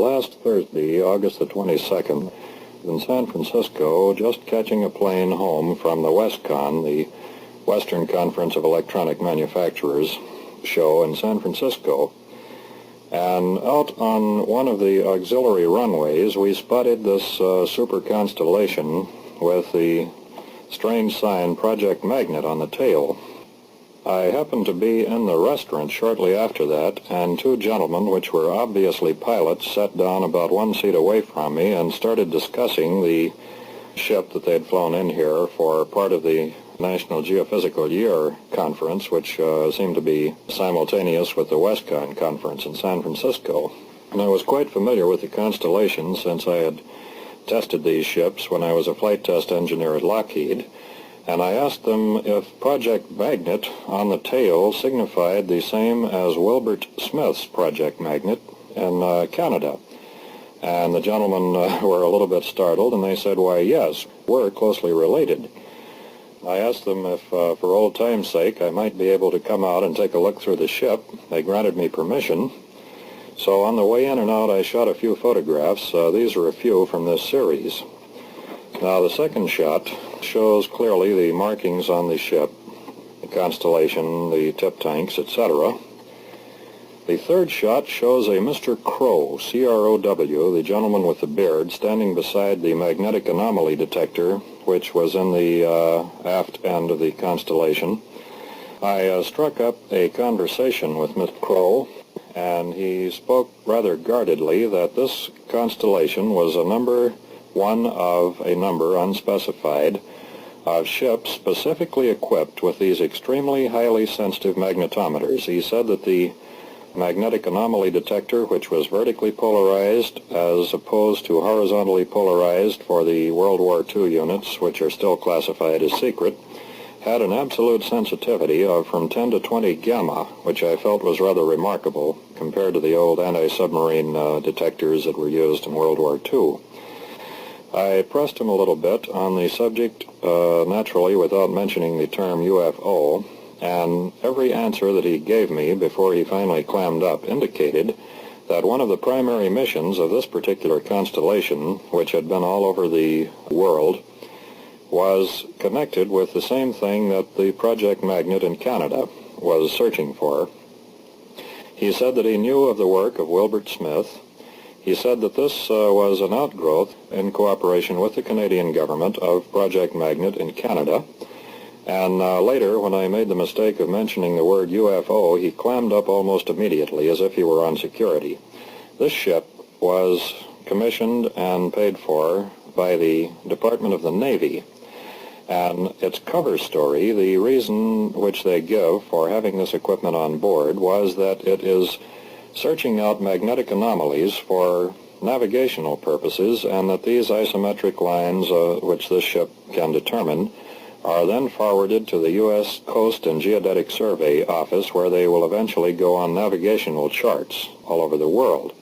Last Thursday, August the 22nd, in San Francisco, just catching a plane home from the WestCon, the Western Conference of Electronic Manufacturers show in San Francisco. And out on one of the auxiliary runways, we spotted this Super Constellation with the strange sign Project Magnet on the tail. I happened to be in the restaurant shortly after that, and two gentlemen, which were obviously pilots, sat down about 1 seat away from me and started discussing the ship that they'd flown in here for part of the National Geophysical Year Conference, which seemed to be simultaneous with the WestCon Conference in San Francisco. And I was quite familiar with the Constellation since I had tested these ships when I was a flight test engineer at Lockheed. And I asked them if Project Magnet on the tail signified the same as Wilbert Smith's Project Magnet in Canada. And the gentlemen were a little bit startled, and they said, "Why, yes, we're closely related." I asked them if, for old time's sake, I might be able to come out and take a look through the ship. They granted me permission. So on the way in and out, I shot a few photographs. These are a few from this series. Now, the second shot shows clearly the markings on the ship, the Constellation, the tip tanks, etc. The third shot shows a Mr. Crow, C-R-O-W, the gentleman with the beard, standing beside the magnetic anomaly detector, which was in the aft end of the Constellation. I struck up a conversation with Mr. Crow, and he spoke rather guardedly that this Constellation was one of a number unspecified of ships specifically equipped with these extremely highly sensitive magnetometers. He said that the magnetic anomaly detector, which was vertically polarized as opposed to horizontally polarized for the World War II units, which are still classified as secret, had an absolute sensitivity of from 10 to 20 gamma, which I felt was rather remarkable compared to the old anti-submarine detectors that were used in World War II. I pressed him a little bit on the subject, naturally without mentioning the term UFO, and every answer that he gave me before he finally clammed up indicated that one of the primary missions of this particular constellation, which had been all over the world, was connected with the same thing that the Project Magnet in Canada was searching for. He said that he knew of the work of Wilbert Smith. He said that this was an outgrowth in cooperation with the Canadian government of Project Magnet in Canada. And later, when I made the mistake of mentioning the word UFO, he clammed up almost immediately as if he were on security. This ship was commissioned and paid for by the Department of the Navy. And its cover story, the reason which they give for having this equipment on board, was that it is searching out magnetic anomalies for navigational purposes, and that these isometric lines, which this ship can determine, are then forwarded to the U.S. Coast and Geodetic Survey Office, where they will eventually go on navigational charts all over the world.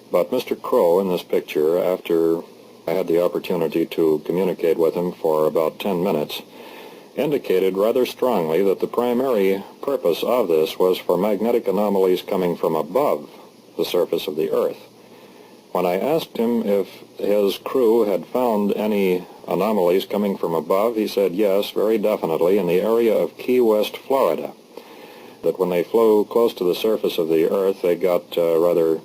But Mr. Crow in this picture, after I had the opportunity to communicate with him for about 10 minutes, indicated rather strongly that the primary purpose of this was for magnetic anomalies coming from above the surface of the Earth. When I asked him if his crew had found any anomalies coming from above, he said yes, very definitely, in the area of Key West, Florida. That when they flew close to the surface of the Earth, they got rather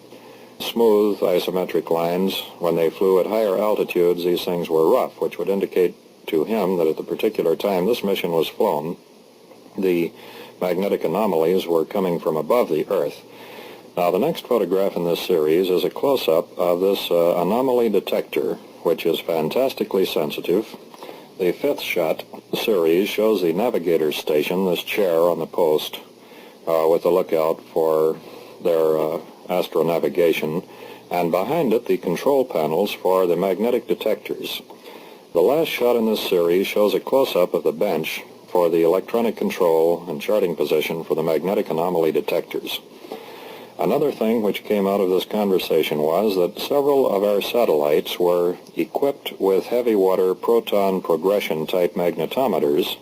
smooth isometric lines. When they flew at higher altitudes, these things were rough, which would indicate to him that at the particular time this mission was flown, the magnetic anomalies were coming from above the Earth. Now, the next photograph in this series is a close-up of this anomaly detector, which is fantastically sensitive. The fifth shot series shows the navigator's station, this chair on the post, with a lookout for their astronavigation, and behind it the control panels for the magnetic detectors. The last shot in this series shows a close-up of the bench for the electronic control and charting position for the magnetic anomaly detectors. Another thing which came out of this conversation was that several of our satellites were equipped with heavy water proton progression type magnetometers,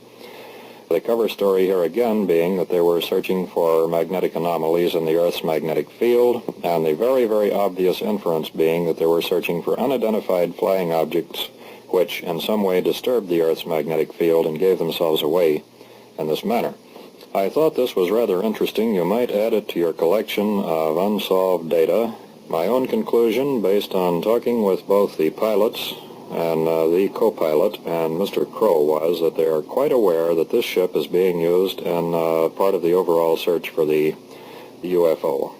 The cover story here again being that they were searching for magnetic anomalies in the Earth's magnetic field, and the very, very obvious inference being that they were searching for unidentified flying objects which in some way disturbed the Earth's magnetic field and gave themselves away in this manner. I thought this was rather interesting. You might add it to your collection of unsolved data. My own conclusion, based on talking with both the pilots and the co-pilot and Mr. Crow, was that they are quite aware that this ship is being used in part of the overall search for the UFO.